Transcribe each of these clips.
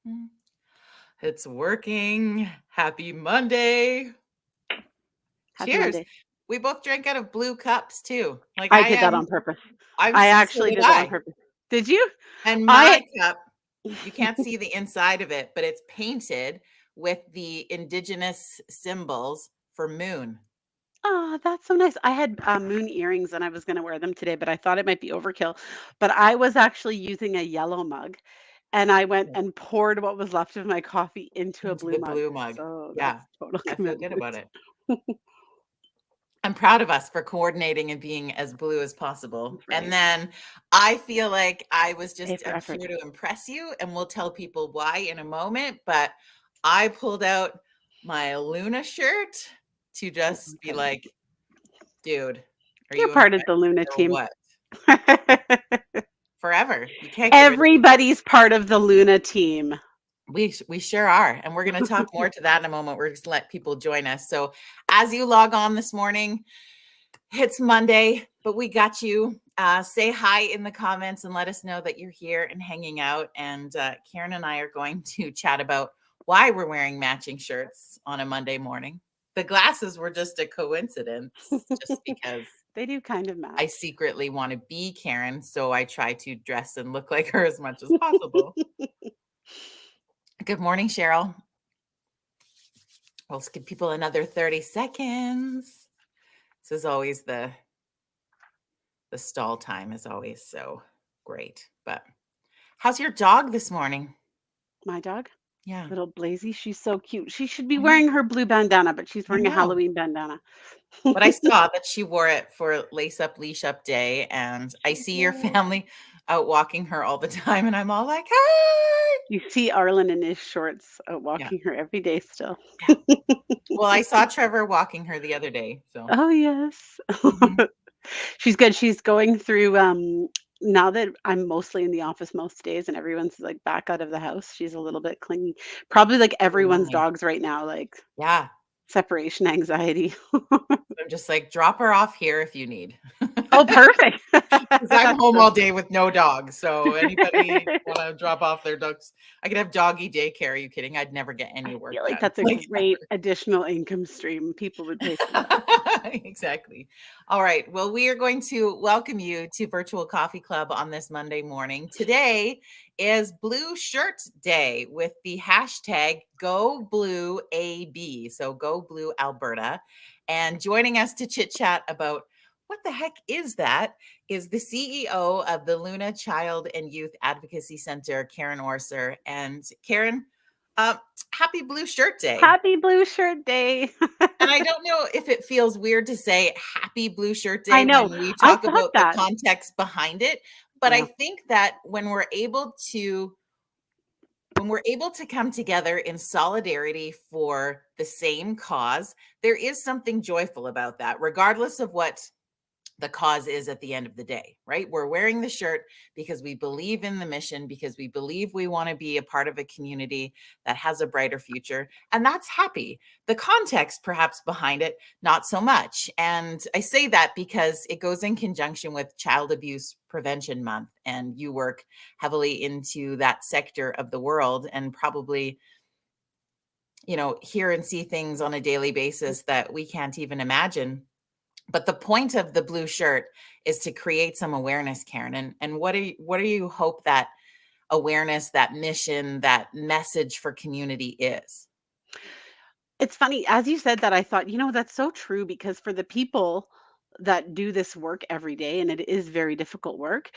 Mm. It's working. Happy Monday. Happy Cheers. Monday. We both drank out of blue cups too. Like I I did that am on purpose. I'm I so actually did did that on I. purpose. Did you? And I my cup, you can't see the inside of it, but it's painted with the indigenous symbols for moon. Oh, that's so nice. I had moon earrings and I was going to wear them today, but I thought it might be overkill. But I was actually using a yellow mug and I went Yeah. and poured what was left of my coffee into a Into blue the mug. blue mug. So Yeah. that's total I feel good commitment. about it. I'm proud of us for coordinating and being as blue as possible. That's And right. then I feel like I was A just for I'm effort. here to impress you, and we'll tell people why in a moment, but I pulled out my Luna shirt to just be Okay. like, "Dude, are You're you part of impressed the Luna or team. what?" Forever. You can't get rid of me. Everybody's part of the Luna team. We sure are, and we're gonna talk more to that in a moment. We're just let people join us. So as you log on this morning, it's Monday, but we got you. Say hi in the comments and let us know that you're here and hanging out. And Karen and I are going to chat about why we're wearing matching shirts on a Monday morning. The glasses were just a coincidence, just because They do kind of I match. secretly want to be Karen. So I try to dress and look like her as much as possible. Good morning, Cheryl. We'll give people another 30 seconds. This is always the stall time is always so great. But how's your dog this morning? My dog, Yeah, little Blazy, she's so cute. She should be I know. wearing her blue bandana, but she's I wearing a know. Halloween bandana. But I saw that she wore it for Lace Up Leash Up Day, and I She see your did. family out walking her all the time, and I'm all like, "Hi!" You see Arlen in his shorts out Yeah, walking her every day still. yeah. Well, I saw Trevor walking her the other day, so Oh, yes. mhm. She's good. She's going through, now that I'm mostly in the office most days and everyone's, like, back out of the house, she's a little bit clingy. Probably like So everyone's lonely. dogs right now, like, Yeah, separation anxiety. I'm just like, drop her off here if you need. Oh, perfect. 'Cause I'm That's home so all day with no dogs, so anybody wanna drop off their dogs, I could have doggy daycare, are you kidding? I'd never get any I work feel like done, that's a like, great additional income stream. People would pay for that. exactly. All right, well, we are going to welcome you to Virtual Coffee Club on this Monday morning. Today is Blue Shirt Day with the hashtag #GoBlueAB, so Go Blue Alberta, and joining us to chit chat about what the heck is that is the CEO of the Luna Child and Youth Advocacy Center, Karen Orser. And Karen, uh, happy Blue Shirt Day. Happy Blue Shirt Day. And I don't know if it feels weird to say happy Blue Shirt I Day know. when we I talk thought about the that. context behind it, but I Yeah. think that when we're able to come together in solidarity for the same cause, there is something joyful about that, regardless of what the cause is at the end of the day, right? We're wearing the shirt because we believe in the mission, because we believe we want to be a part of a community that has a brighter future. And that's happy. The context, perhaps, behind it, not so much. And I say that because it goes in conjunction with Child Abuse Prevention Month. And you work heavily into that sector of the world and probably hear and see things on a daily basis that we can't even imagine. But the point of the blue shirt is to create some awareness, Karen. And what do you hope that awareness, that mission, that message for community is? It's funny, as you said that, I thought, that's so true because for the people that do this work every day, and it is very difficult work,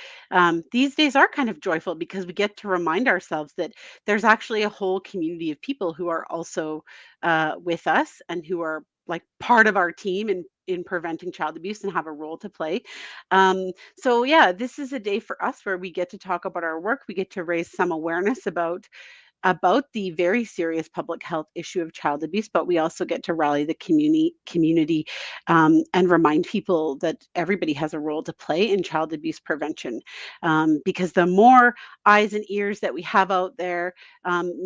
these days are kind of joyful because we get to remind ourselves that there's actually a whole community of people who are also with us and who are like part of our team in preventing child abuse and have a role to play. So yeah, this is a day for us where we get to talk about our work. We get to raise some awareness about the very serious public health issue of child abuse, but we also get to rally the community and remind people that everybody has a role to play in child abuse prevention. Because the more eyes and ears that we have out there,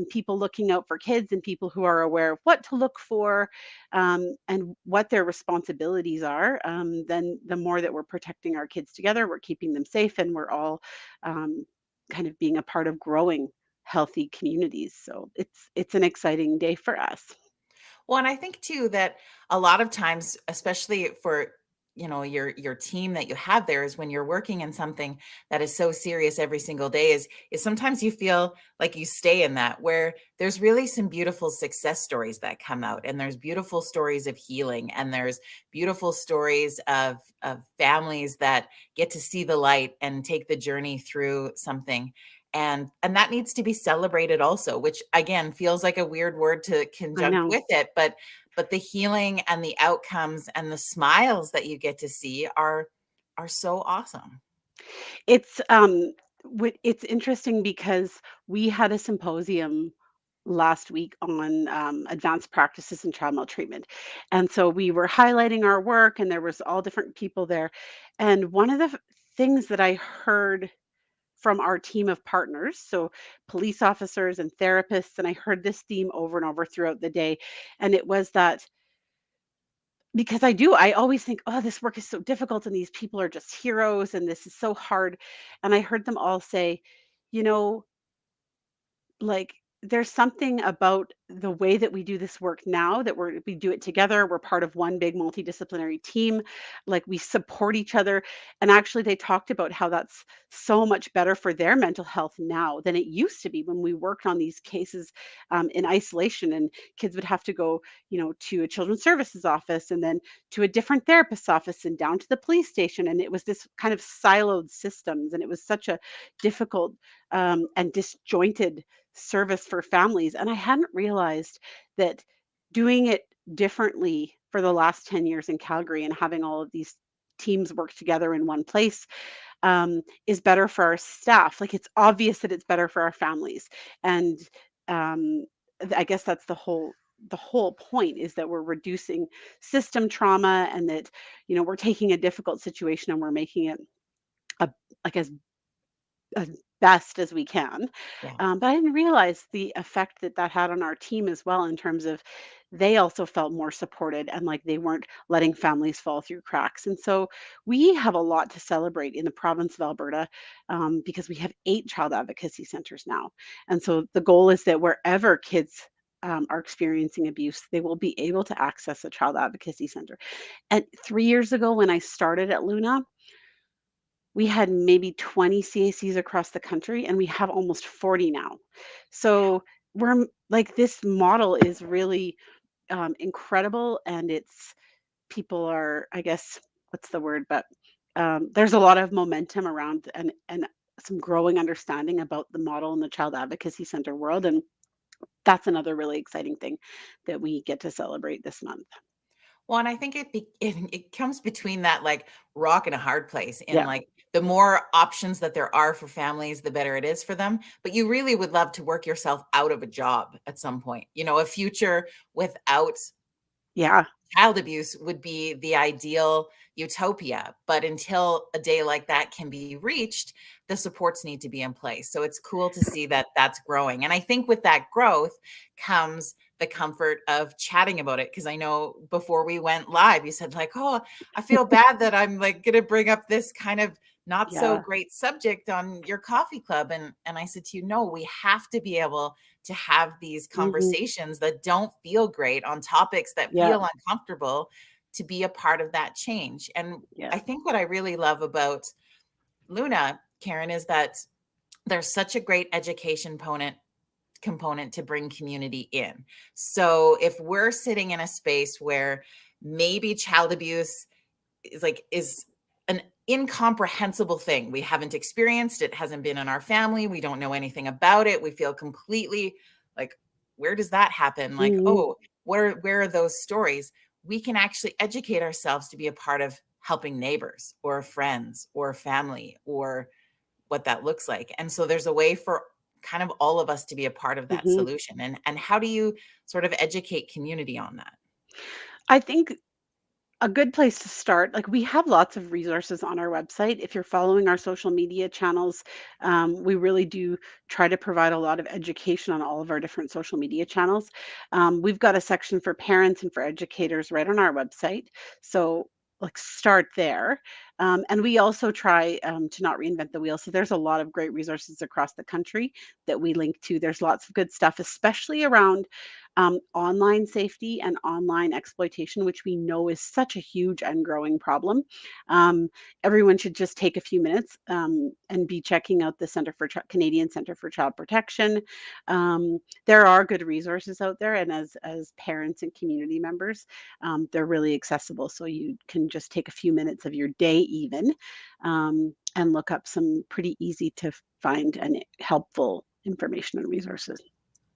people looking out for kids and people who are aware of what to look for and what their responsibilities are, then the more that we're protecting our kids together, we're keeping them safe, and we're all kind of being a part of growing healthy communities. So it's an exciting day for us. Well, and I think too that a lot of times, especially for your team that you have there, is when you're working in something that is so serious every single day, is sometimes you feel like you stay in that where there's really some beautiful success stories that come out, and there's beautiful stories of healing, and there's beautiful stories of families that get to see the light and take the journey through something, and that needs to be celebrated also, which again feels like a weird word to I conjunct know. with it, but the healing and the outcomes and the smiles that you get to see are so awesome. It's it's interesting because we had a symposium last week on advanced practices in child maltreatment. And so we were highlighting our work and there was all different people there. And one of the things that I heard from our team of partners, so police officers and therapists, and I heard this theme over and over throughout the day. And it was that because I always think, oh, this work is so difficult and these people are just heroes and this is so hard. And I heard them all say, you know, like, there's something about the way that we do this work now that we do it together. We're part of one big multidisciplinary team. Like we support each other. And actually, they talked about how that's so much better for their mental health now than it used to be when we worked on these cases in isolation. And kids would have to go, to a children's services office and then to a different therapist's office and down to the police station. And it was this kind of siloed systems. And it was such a difficult and disjointed service for families. And I hadn't realized that doing it differently for the last 10 years in Calgary and having all of these teams work together in one place is better for our staff. Like it's obvious that it's better for our families. And um, I guess that's the whole point is that we're reducing system trauma and that we're taking a difficult situation and we're making it a, like as best as we can. Yeah. But I didn't realize the effect that that had on our team as well, in terms of they also felt more supported and like they weren't letting families fall through cracks. And so we have a lot to celebrate in the province of Alberta because we have 8 child advocacy centers now. And so the goal is that wherever kids are experiencing abuse, they will be able to access a child advocacy center. And 3 years ago, when I started at Luna, we had maybe 20 CACs across the country, and we have almost 40 now. So like this model is really incredible, and it's people are, I guess, what's the word? But there's a lot of momentum around and some growing understanding about the model in the child advocacy center world, and that's another really exciting thing that we get to celebrate this month. Well, and I think it comes between that, like, rock and a hard place in, Yeah, like, the more options that there are for families, the better it is for them, but you really would love to work yourself out of a job at some point. A future without yeah, child abuse would be the ideal utopia, but until a day like that can be reached, the supports need to be in place. So it's cool to see that that's growing. And I think with that growth comes the comfort of chatting about it, because I know before we went live you said like, "Oh, I feel bad that I'm like going to bring up this kind of not so yeah. great subject on your coffee club." And I said to you, "No, we have to be able to have these Hmm. conversations that don't feel great on topics that Yeah, feel uncomfortable to be a part of that change." And yeah. I think what I really love about Luna, Karen, is that there's such a great education component to bring community in. So if we're sitting in a space where maybe child abuse is an incomprehensible thing. We haven't experienced it, hasn't been in our family, we don't know anything about it. We feel completely like, where does that happen? Like, Hmm. oh, where are those stories? We can actually educate ourselves to be a part of helping neighbors or friends or family or what that looks like. And so there's a way for kind of all of us to be a part of that Hmm. solution. And how do you sort of educate community on that? I think a good place to start, like we have lots of resources on our website. If you're following our social media channels, we really do try to provide a lot of education on all of our different social media channels. We've got a section for parents and for educators right on our website. So, like, start there. And we also try to not reinvent the wheel. So there's a lot of great resources across the country that we link to. There's lots of good stuff, especially around online safety and online exploitation, which we know is such a huge and growing problem. Um, Everyone should just take a few minutes and be checking out the Canadian Center for Child Protection. There are good resources out there, and as parents and community members, they're really accessible. So you can just take a few minutes of your day, even, and look up some pretty easy to find and helpful information and resources.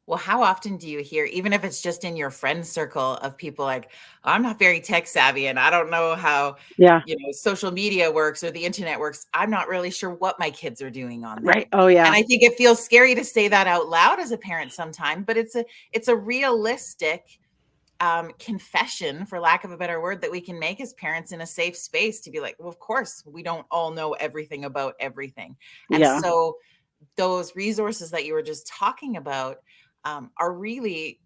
Well, how often do you hear, even if it's just in your friend circle, of people like, I'm not very tech savvy and I don't know how, Yeah. social media works or the internet works. I'm not really sure what my kids are doing on Right. there. Oh, And yeah. I think it feels scary to say that out loud as a parent sometimes, but it's a realistic confession, for lack of a better word, that we can make as parents in a safe space to be like, well, of course, we don't all know everything about everything. And Yeah. so those resources that you were just talking about are really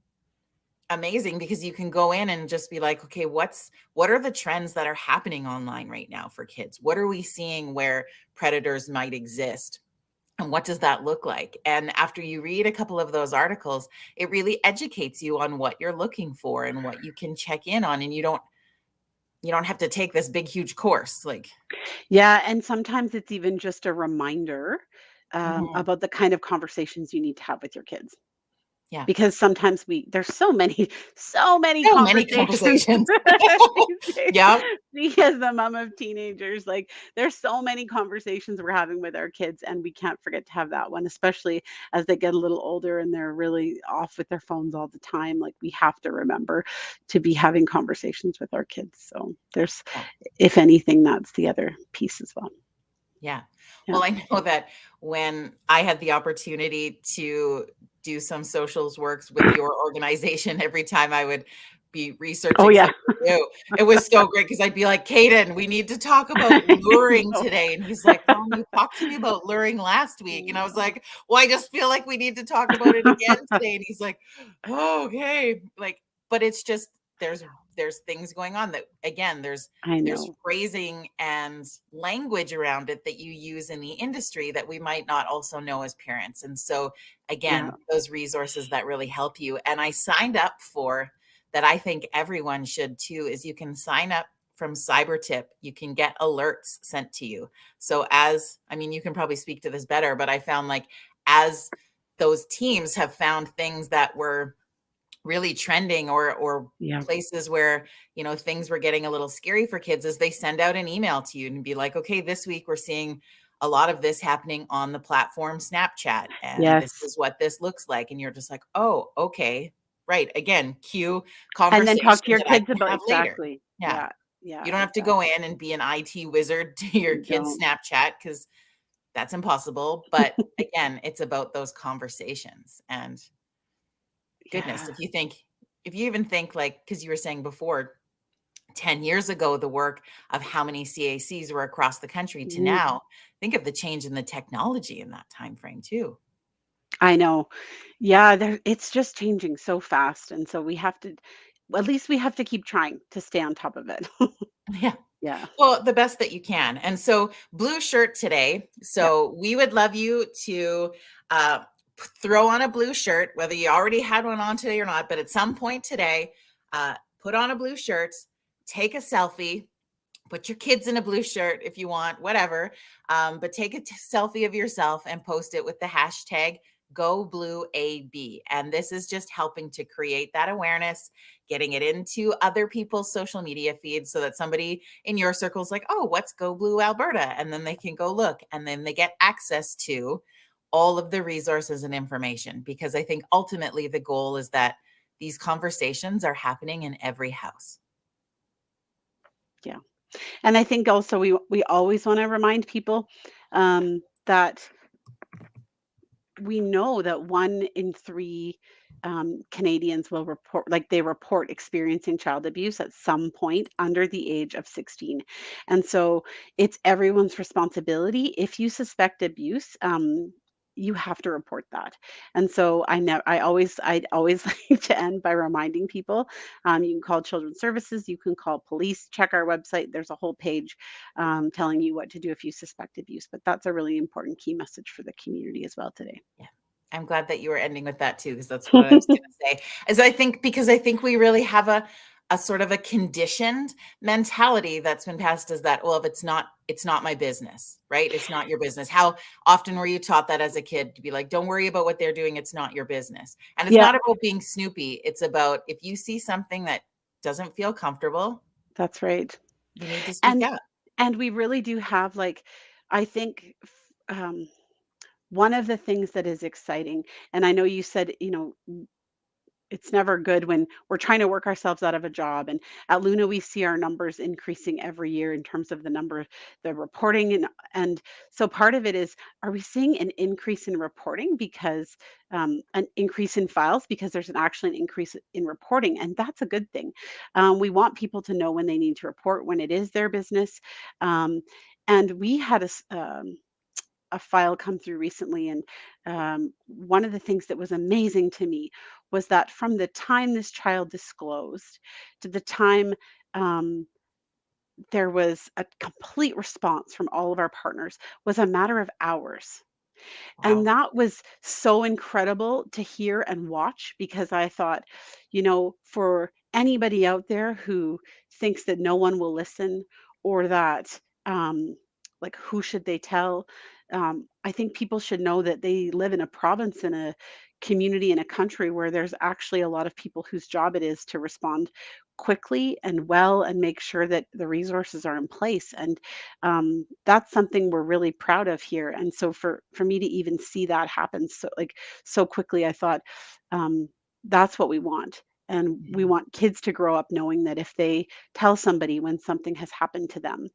amazing, because you can go in and just be like, okay, what are the trends that are happening online right now for kids? What are we seeing where predators might exist? And what does that look like? And after you read a couple of those articles, it really educates you on what you're looking for and what you can check in on. And you don't have to take this big, huge course. Like, Yeah. And sometimes it's even just a reminder mhm, about the kind of conversations you need to have with your kids. yeah, Because sometimes there's so many so many so many conversations conversations. these days. Yeah. Me as the mom of teenagers, like, there's so many conversations we're having with our kids, and we can't forget to have that one, especially as they get a little older and they're really off with their phones all the time. Like, we have to remember to be having conversations with our kids. So there's, if anything, that's the other piece as well. Yeah. Yeah. Well, I know that when I had the opportunity to do some socials works with your organization, every time I would be Oh, researching yeah. something new, it was so great, because I'd be like, Caden, we need to talk about I luring know. today. And he's like, Mom, you talked to me about luring last week. And I was like, well, I just feel like we need to talk about it again today. And he's like, oh, okay. Like, but it's just, there's things going on that, again, I there's know. phrasing and language around it that you use in the industry that we might not also know as parents. And so, Yeah. again, those resources that really help you. And I signed up for that. I think everyone should too, is you can sign up from CyberTip. You can get alerts sent to you. So, I mean, you can probably speak to this better, but I found, like, as those teams have found things that were really trending, or Yeah. places where things were getting a little scary for kids, is they send out an email to you and be like, okay, this week we're seeing a lot of this happening on the platform Snapchat, and this Yes. is what this looks like. And you're just like, oh, okay, right, again, cue And then talk to conversation your that I kids can about have later. exactly. Yeah, Yeah. Yeah, you don't have to go exactly. in and be an IT wizard to your You kids don't. Snapchat, because that's impossible. But again, it's about those conversations. And goodness, Yeah. if you even think, like, because you were saying before, 10 years ago, the work of how many CACs were across the country to Mhm. now, think of the change in the technology in that time frame too. I know. Yeah, it's just changing so fast, and so we have to, well, at least we have to keep trying to stay on top of it. Yeah. Yeah. Well, the best that you can. And so, blue shirt today. Yeah. So, we would love you to uh, throw on a blue shirt, whether you already had one on today or not, but at some point today, put on a blue shirt, take a selfie, put your kids in a blue shirt if you want, whatever. But take a selfie of yourself and post it with the hashtag #GoBlueAB. And this is just helping to create that awareness, getting it into other people's social media feeds, so that somebody in your circle is like, oh, what's Go Blue Alberta? And then they can go look, and then they get access to all of the resources and information. Because I think ultimately the goal is that these conversations are happening in every house. Yeah. And I think also we always wanna remind people, that we know that 1 in 3, Canadians will report experiencing child abuse at some point under the age of 16. And so it's everyone's responsibility. If you suspect abuse, you have to report that. And so I'd always like to end by reminding people, you can call children's services, you can call police, check our website. There's a whole page telling you what to do if you suspect abuse. But that's a really important key message for the community as well today. Yeah. I'm glad that you were ending with that too, because that's what I was gonna say. As I think because I think we really have a sort of a conditioned mentality that's been passed as that, well, if it's not my business, right? It's not your business. How often were you taught that as a kid to be like, don't worry about what they're doing, it's not your business. And it's Yeah, not about being snoopy. It's about if you see something that doesn't feel comfortable, that's right. you need to speak And up. and we really do have like, I think one of the things that is exciting, and I know you said, it's never good when we're trying to work ourselves out of a job. And at Luna, we see our numbers increasing every year in terms of the number, the reporting, and so part of it is, are we seeing an increase in reporting because an increase in files because there's actually an increase in reporting, and that's a good thing. We want people to know when they need to report when it is their business. Um, and we had a file come through recently, and one of the things that was amazing to me was that from the time this child disclosed to the time um, there was a complete response from all of our partners was a matter of hours. And Wow. that was so incredible to hear and watch, because I thought, for anybody out there who thinks that no one will listen, or that, like, who should they tell? I think people should know that they live in a province, in a community, in a country where there's actually a lot of people whose job it is to respond quickly and well and make sure that the resources are in place. And that's something we're really proud of here. And so for me to even see that happen so quickly, I thought, um, that's what we want. And we Yeah. want kids to grow up knowing that if they tell somebody when something has happened to them,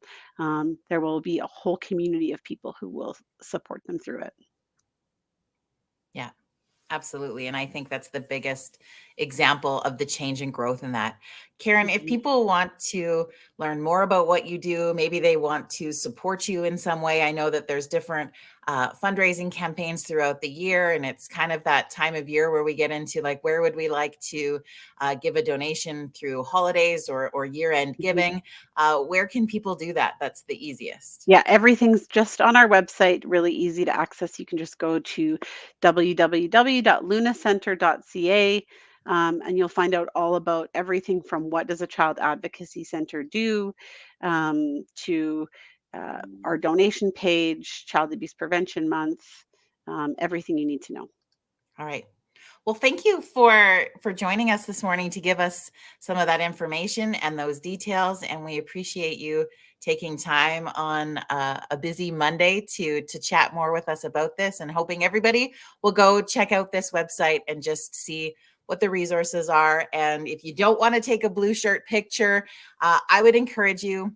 there will be a whole community of people who will support them through it. Yeah. Absolutely. And I think that's the biggest example of the change and growth in that. Karen, if Mhm. people want to learn more about what you do, maybe they want to support you in some way. I know that there's different fundraising campaigns throughout the year, and it's kind of that time of year where we get into like, where would we like to give a donation through holidays or year end Mhm. giving? Where can people do that? That's the easiest. Yeah, everything's just on our website, really easy to access. You can just go to www.lunacenter.ca, and you'll find out all about everything from what does a child advocacy center do, to our donation page, Child Abuse Prevention Month, everything you need to know. All right. Well, thank you for joining us this morning to give us some of that information and those details, and we appreciate you taking time on a busy Monday to chat more with us about this, and hoping everybody will go check out this website and just see what the resources are. And if you don't want to take a blue shirt picture, I would encourage you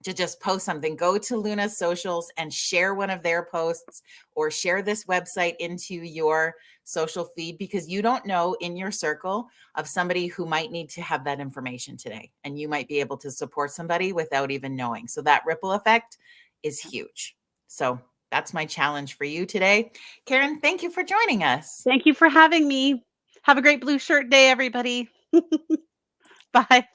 to just post something. Go to Luna's socials and share one of their posts, or share this website into your social feed, because you don't know in your circle of somebody who might need to have that information today. And you might be able to support somebody without even knowing. So that ripple effect is huge. So that's my challenge for you today. Karen, thank you for joining us. Thank you for having me. Have a great blue shirt day, everybody. Bye.